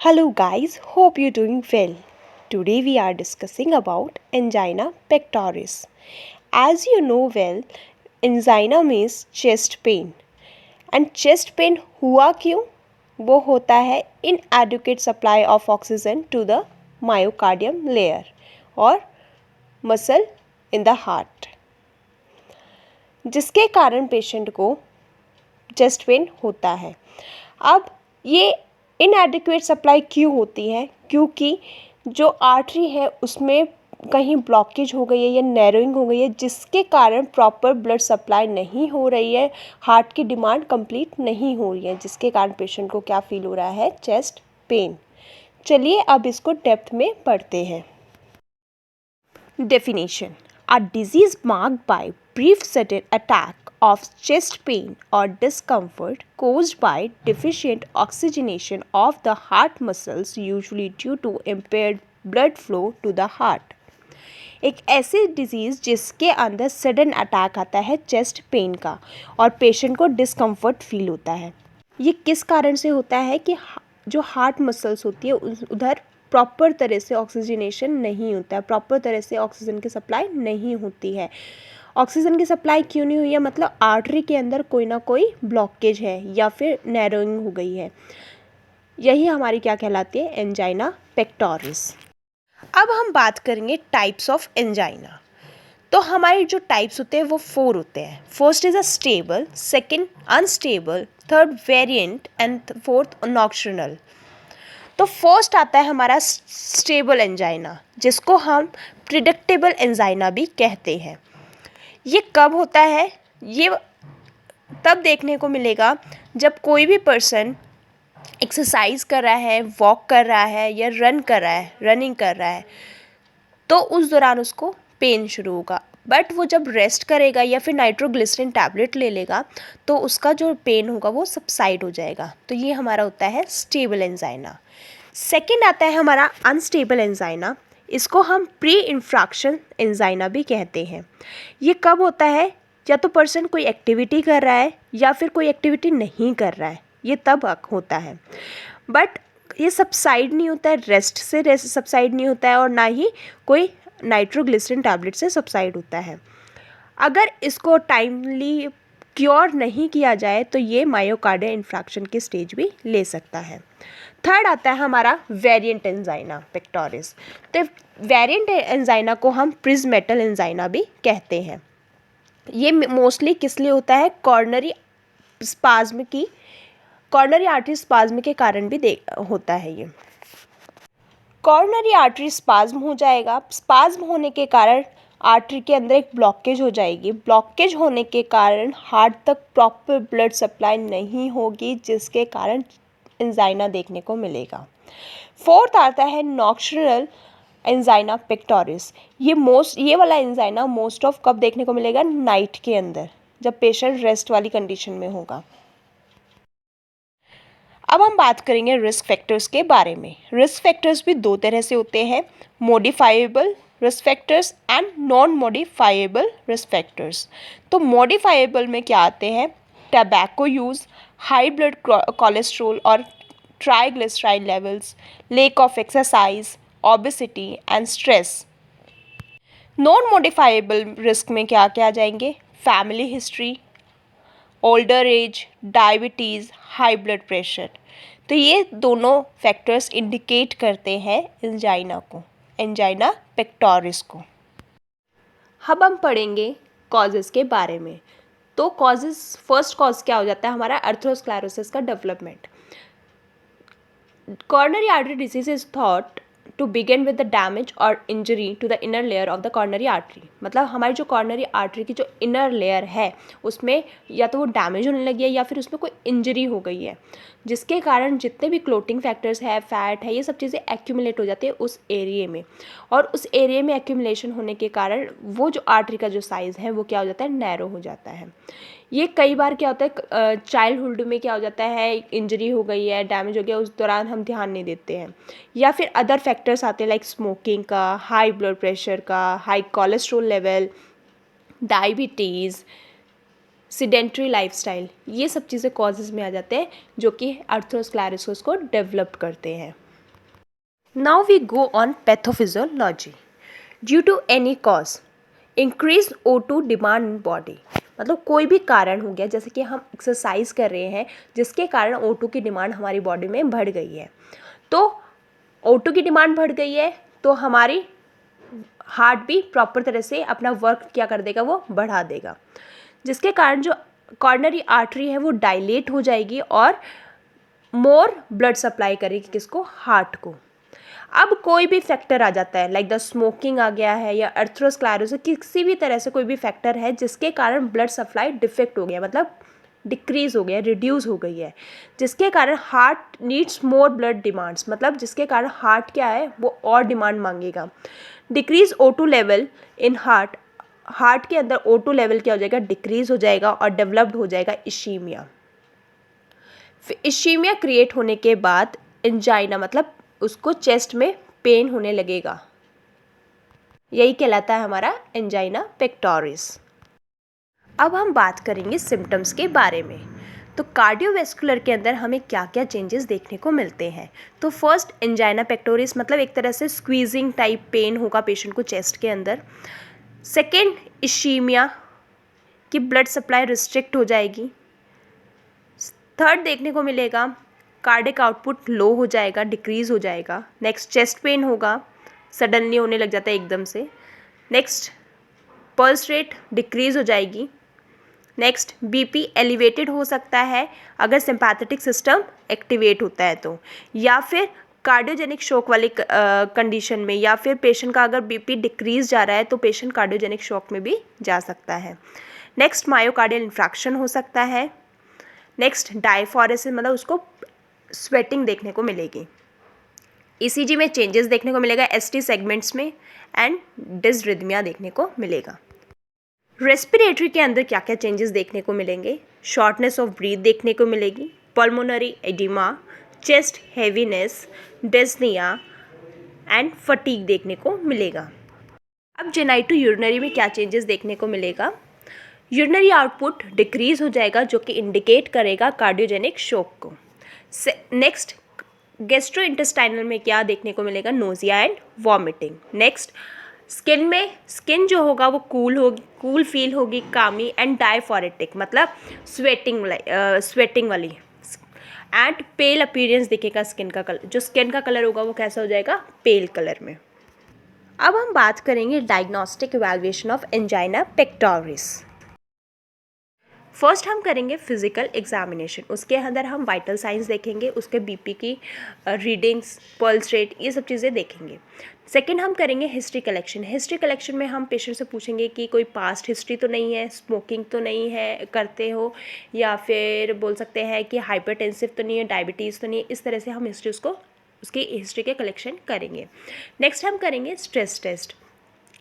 Hello guys, hope you're doing well. Today we are discussing about angina pectoris. As you know well, angina means chest pain. And chest pain हुआ क्यों? वो होता है inadequate supply of oxygen to the myocardium layer और muscle in the heart, जिसके कारण patient को chest pain होता है। अब ये इनएडिक्वेट सप्लाई क्यों होती है? क्योंकि जो आर्टरी है उसमें कहीं ब्लॉकेज हो गई है या नैरोइंग हो गई है, जिसके कारण प्रॉपर ब्लड सप्लाई नहीं हो रही है, हार्ट की डिमांड कंप्लीट नहीं हो रही है, जिसके कारण पेशेंट को क्या फील हो रहा है? Chest pain. चलिए अब इसको डेप्थ में पढ़ते हैं। Definition: a disease marked by brief sudden attack of chest pain or discomfort caused by deficient oxygenation of the heart muscles, usually due to impaired blood flow to the heart. एक ऐसी disease जिसके अंदर sudden attack आता है chest pain का और patient को discomfort feel होता है। ये किस कारण से होता है कि जो हार्ट मसल्स होती है उधर प्रॉपर तरह से ऑक्सीजनेशन नहीं होता है, प्रॉपर तरह से ऑक्सीजन की सप्लाई नहीं होती है। ऑक्सीजन की सप्लाई क्यों नहीं हुई है? मतलब आर्टरी के अंदर कोई ना कोई ब्लॉकेज है या फिर नैरोइंग हो गई है। यही हमारी क्या कहलाती है? Angina pectoris. अब हम बात करेंगे टाइप्स ऑफ एंजाइना। तो हमारे जो टाइप्स होते हैं वो 4 होते हैं। First is a stable, second unstable, third variant and fourth nocturnal. तो फर्स्ट आता है हमारा स्टेबल एंजाइना, जिसको हम प्रिडिक्टेबल एंजाइना भी कहते हैं। ये कब होता है? ये तब देखने को मिलेगा जब कोई भी पर्सन एक्सरसाइज कर रहा है, वॉक कर रहा है या रनिंग कर रहा है, तो उस दौरान उसको पेन शुरू होगा। बट वो जब रेस्ट करेगा या फिर नाइट्रोग्लिसरीन टैबलेट ले लेगा तो उसका जो पेन होगा वो सबसाइड हो जाएगा। तो ये हमारा होता है स्टेबल एंजाइना। सेकंड आता है हमारा अनस्टेबल एंजाइना। इसको हम प्री इंफ्राक्शन एंजाइना भी कहते हैं। ये कब होता है? या तो पर्सन कोई एक्टिविटी कर रहा है या फिर कोई एक्टिविटी नहीं कर रहा है, ये तब होता है। बट ये सबसाइड नहीं होता है, रेस्ट से सबसाइड नहीं होता है और ना ही कोई नाइट्रोग्लिसरीन टैबलेट से सबसाइड होता है। अगर इसको टाइमली क्योर नहीं किया जाए तो ये मायोकार्डियल इन्फ्रैक्शन की स्टेज भी ले सकता है। थर्ड आता है हमारा वेरिएंट एंजाइना पेक्टोरिस। तो वेरिएंट एंजाइना को हम प्रिज्मेटल एंजाइना भी कहते हैं। ये मोस्टली किस लिए होता है? कॉर्नरी आर्टरी स्पाज्म के कारण भी होता है। ये कॉर्नरी आर्टरी स्पाज्म हो जाएगा। स्पाज्म होने के कारण आर्टरी के अंदर एक ब्लॉकेज हो जाएगी। ब्लॉकेज होने के कारण हार्ट तक प्रॉपर ब्लड सप्लाई नहीं होगी, जिसके कारण एंजाइना देखने को मिलेगा। फोर्थ आता है नॉक्टर्नल एंजाइना पेक्टोरिस। ये वाला एंजाइना मोस्ट ऑफ कब देखने को मिलेगा? नाइट के अंदर, जब पेशेंट रेस्ट वाली कंडीशन में होगा। अब हम बात करेंगे रिस्क फैक्टर्स के बारे में। रिस्क फैक्टर्स भी 2 तरह से होते हैं, modifiable risk factors and non modifiable risk factors. तो मॉडिफाइबल में क्या आते हैं? Tobacco use, high blood cholesterol और triglyceride levels, lack of exercise, obesity and stress. Non modifiable risk में क्या क्या आ जाएंगे? Family history, older age, diabetes, high blood pressure. तो ये दोनों फैक्टर्स इंडिकेट करते हैं एंजाइना पेक्टोरिस को। अब हम पढ़ेंगे कॉजेज़ के बारे में। तो फर्स्ट कॉज क्या हो जाता है हमारा? अर्थरोस्क्लेरोसिस का development. Coronary artery disease is thought to begin with the damage or injury to the inner layer of the coronary artery। मतलब हमारी जो कॉर्नरी आर्टरी की जो इनर लेयर है उसमें या तो वो डैमेज होने लगी है या फिर उसमें कोई इंजरी हो गई है, जिसके कारण जितने भी क्लोटिंग फैक्टर्स है, फैट है, ये सब चीज़ें एक्यूमुलेट हो जाती है उस एरिए में। और उस एरिए में एक्यूमुलेशन होने के कारण वो जो आर्टरी का जो साइज़ है वो क्या हो जाता है? नैरो हो जाता है। ये कई बार क्या होता है, चाइल्डहुड में क्या हो जाता है, इंजरी हो गई है, डैमेज हो गया, उस दौरान हम ध्यान नहीं देते हैं। या फिर अदर फैक्टर्स आते हैं लाइक स्मोकिंग का, हाई ब्लड प्रेशर का, high cholesterol level, diabetes, sedentary lifestyle, ये सब चीज़ें कॉजेज़ में आ जाते हैं जो कि अर्थरोस्क्लेरोसिस को डेवलप करते हैं। Now we go on pathophysiology. Due to any cause, increase O2 demand in body, मतलब कोई भी कारण हो गया, जैसे कि हम एक्सरसाइज कर रहे हैं जिसके कारण O2 की डिमांड हमारी बॉडी में बढ़ गई है, तो O2 की डिमांड बढ़ गई है तो हमारी हार्ट भी प्रॉपर तरह से अपना वर्क क्या कर देगा, वो बढ़ा देगा, जिसके कारण जो कॉर्नरी आर्टरी है वो डायलेट हो जाएगी और मोर ब्लड सप्लाई करेगी किसको, हार्ट को। अब कोई भी फैक्टर आ जाता है, लाइक द स्मोकिंग आ गया है या अर्थरोस्क्लेरोसिस, किसी भी तरह से कोई भी फैक्टर है जिसके कारण ब्लड सप्लाई डिफेक्ट हो गया, मतलब डिक्रीज हो गया, रिड्यूस हो गई है, जिसके कारण heart needs more blood demands, मतलब जिसके कारण हार्ट क्या है वो और डिमांड मांगेगा। Decrease O2 level in heart, heart के अंदर O2 लेवल क्या हो जाएगा, डिक्रीज हो जाएगा और डेवलप्ड हो जाएगा इश्कीमिया। फिर इश्कीमिया क्रिएट होने के बाद एंजाइना, मतलब उसको चेस्ट में पेन होने लगेगा, यही कहलाता है हमारा एंजाइना पेक्टोरिस। अब हम बात करेंगे सिम्टम्स के बारे में। तो कार्डियोवैस्कुलर के अंदर हमें क्या क्या चेंजेस देखने को मिलते हैं। तो फर्स्ट एंजाइना पेक्टोरिस, मतलब एक तरह से स्क्वीजिंग टाइप पेन होगा पेशेंट को चेस्ट के अंदर। सेकेंड इश्कीमिया, कि ब्लड सप्लाई रिस्ट्रिक्ट हो जाएगी। थर्ड देखने को मिलेगा कार्डिक आउटपुट लो हो जाएगा, डिक्रीज हो जाएगा। नेक्स्ट चेस्ट पेन होगा, सडनली होने लग जाता है एकदम से। नेक्स्ट पल्स रेट डिक्रीज हो जाएगी। नेक्स्ट बीपी एलिवेटेड हो सकता है अगर सिंपैथेटिक सिस्टम एक्टिवेट होता है तो, या फिर कार्डियोजेनिक शॉक वाली कंडीशन में, या फिर पेशेंट का अगर बीपी डिक्रीज जा रहा है तो पेशेंट कार्डियोजेनिक शॉक में भी जा सकता है। नेक्स्ट मायोकार्डियल इन्फ्रैक्शन हो सकता है। नेक्स्ट डायफॉरेसिस, मतलब उसको स्वेटिंग देखने को मिलेगी। ईसीजी में चेंजेस देखने को मिलेगा एसटी सेगमेंट्स में, एंड डिसरिथमिया देखने को मिलेगा। रेस्पिरेटरी के अंदर क्या क्या चेंजेस देखने को मिलेंगे, शॉर्टनेस ऑफ ब्रीथ देखने को मिलेगी, pulmonary oedema, chest heaviness, dyspnoea and fatigue देखने को मिलेगा। अब जेनाइटो यूरिनरी में क्या चेंजेस देखने को मिलेगा, यूरिनरी आउटपुट डिक्रीज हो जाएगा जो कि इंडिकेट करेगा कार्डियोजेनिक शॉक को। नेक्स्ट गैस्ट्रोइंटेस्टाइनल में क्या देखने को मिलेगा, nausea and vomiting. Next skin में, स्किन जो होगा वो कूल होगी, कूल फील होगी, कामी एंड डायफोरेटिक, मतलब स्वेटिंग वाली, एंड पेल अपीयरेंस दिखेगा स्किन का कलर, जो स्किन का कलर होगा वो कैसा हो जाएगा, पेल कलर में। अब हम बात करेंगे diagnostic evaluation of angina pectoris. First हम करेंगे फिजिकल एग्जामिनेशन, उसके अंदर हम वाइटल साइंस देखेंगे, उसके बीपी की रीडिंग्स, पल्स रेट, ये सब चीज़ें देखेंगे। सेकंड हम करेंगे हिस्ट्री कलेक्शन। हिस्ट्री कलेक्शन में हम पेशेंट से पूछेंगे कि कोई पास्ट हिस्ट्री तो नहीं है, स्मोकिंग तो नहीं है करते हो, या फिर बोल सकते हैं कि हाइपरटेंसिव तो नहीं है, डायबिटीज़ तो नहीं है, इस तरह से हम हिस्ट्री उसकी हिस्ट्री के कलेक्शन करेंगे। नेक्स्ट हम करेंगे स्ट्रेस टेस्ट।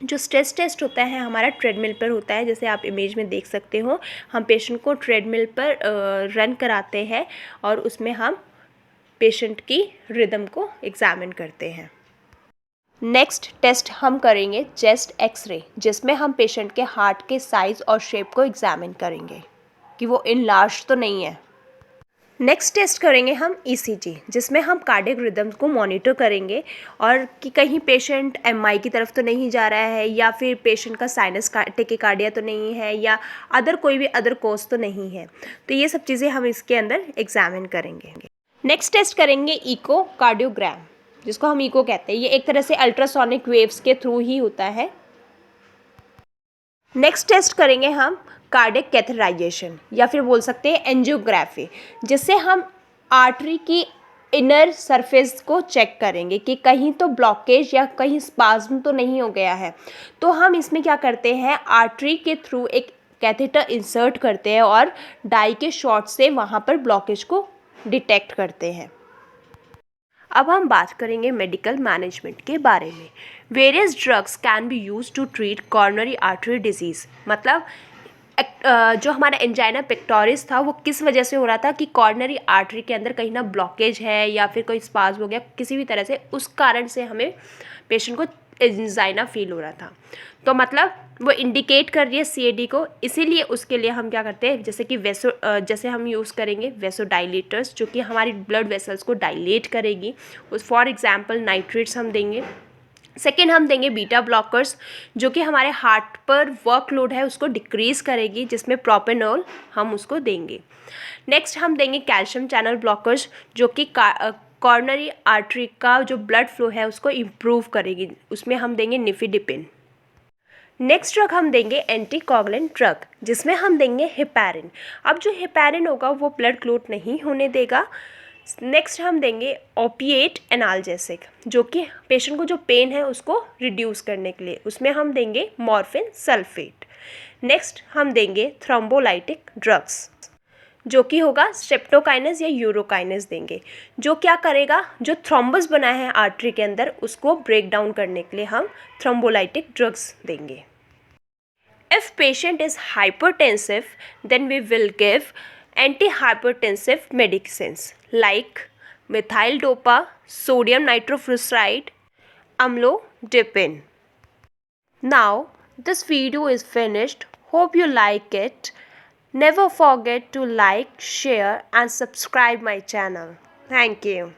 जो स्ट्रेस टेस्ट होता है हमारा ट्रेडमिल पर होता है, जैसे आप इमेज में देख सकते हो, हम पेशेंट को ट्रेडमिल पर रन कराते हैं और उसमें हम पेशेंट की रिदम को एग्जामिन करते हैं। नेक्स्ट टेस्ट हम करेंगे चेस्ट एक्सरे, जिसमें हम पेशेंट के हार्ट के साइज़ और शेप को एग्जामिन करेंगे कि वो इनलार्ज तो नहीं है। नेक्स्ट टेस्ट करेंगे हम ईसीजी, जिसमें हम कार्डियक रिदम को मॉनिटर करेंगे और कि कहीं पेशेंट एमआई की तरफ तो नहीं जा रहा है, या फिर पेशेंट का साइनस टेकिकार्डिया तो नहीं है, या कोई भी अदर कॉज तो नहीं है। तो ये सब चीज़ें हम इसके अंदर एग्जामिन करेंगे। नेक्स्ट टेस्ट करेंगे इको कार्डियोग्राम, जिसको हम इको कहते हैं। ये एक तरह से अल्ट्रासोनिक वेव्स के थ्रू ही होता है। नेक्स्ट टेस्ट करेंगे हम कार्डियक कैथेटराइजेशन, या फिर बोल सकते हैं एंजियोग्राफी, जिससे हम आर्टरी की इनर सरफेस को चेक करेंगे कि कहीं तो ब्लॉकेज या कहीं स्पाज्म तो नहीं हो गया है। तो हम इसमें क्या करते हैं, आर्टरी के थ्रू एक कैथेटर इंसर्ट करते हैं और डाई के शॉट से वहाँ पर ब्लॉकेज को डिटेक्ट करते हैं। अब हम बात करेंगे मेडिकल मैनेजमेंट के बारे में। Various drugs can be use to treat coronary artery disease, मतलब जो हमारा एंजाइना पेक्टोरिस था वो किस वजह से हो रहा था कि कॉर्नरी आर्टरी के अंदर कहीं ना ब्लॉकेज है या फिर कोई स्पाज्म हो गया किसी भी तरह से, उस कारण से हमें पेशेंट को एंजाइना फील हो रहा था। तो मतलब वो इंडिकेट कर रही है CAD को, इसीलिए उसके लिए हम क्या करते हैं, जैसे कि जैसे हम यूज़ करेंगे वेसोडाइलेटर्स, जो कि हमारी ब्लड वेसल्स को डायलेट करेगी। उस फॉर एग्जांपल नाइट्रेट्स हम देंगे। सेकेंड हम देंगे बीटा ब्लॉकर्स, जो कि हमारे हार्ट पर वर्कलोड है उसको डिक्रीज़ करेगी, जिसमें प्रोपेनॉल हम उसको देंगे। नेक्स्ट हम देंगे कैल्शियम चैनल ब्लॉकर्स, जो कि कॉर्नरी आर्टरी का जो ब्लड फ्लो है उसको इम्प्रूव करेगी, उसमें हम देंगे निफिडिपिन। नेक्स्ट ड्रग हम देंगे एंटीकोगुलेंट ड्रग, जिसमें हम देंगे हेपारिन। अब जो हेपारिन होगा वो ब्लड क्लॉट नहीं होने देगा। नेक्स्ट हम देंगे ओपिएट एनाल्जेसिक, जो कि पेशेंट को जो पेन है उसको रिड्यूस करने के लिए, उसमें हम देंगे मॉर्फिन सल्फेट। नेक्स्ट हम देंगे थ्रोम्बोलाइटिक ड्रग्स, जो कि होगा स्ट्रेप्टोकाइनेस या यूरोकाइनेस देंगे, जो क्या करेगा, जो थ्रोम्बस बना है आर्टरी के अंदर उसको ब्रेक डाउन करने के लिए हम थ्रोम्बोलाइटिक ड्रग्स देंगे। If patient is hypertensive, then we will give antihypertensive medicines like methyl dopa, sodium nitroglyceride, amlodipine. Now this video is finished. Hope you like it. Never forget to like, share and subscribe my channel. Thank you.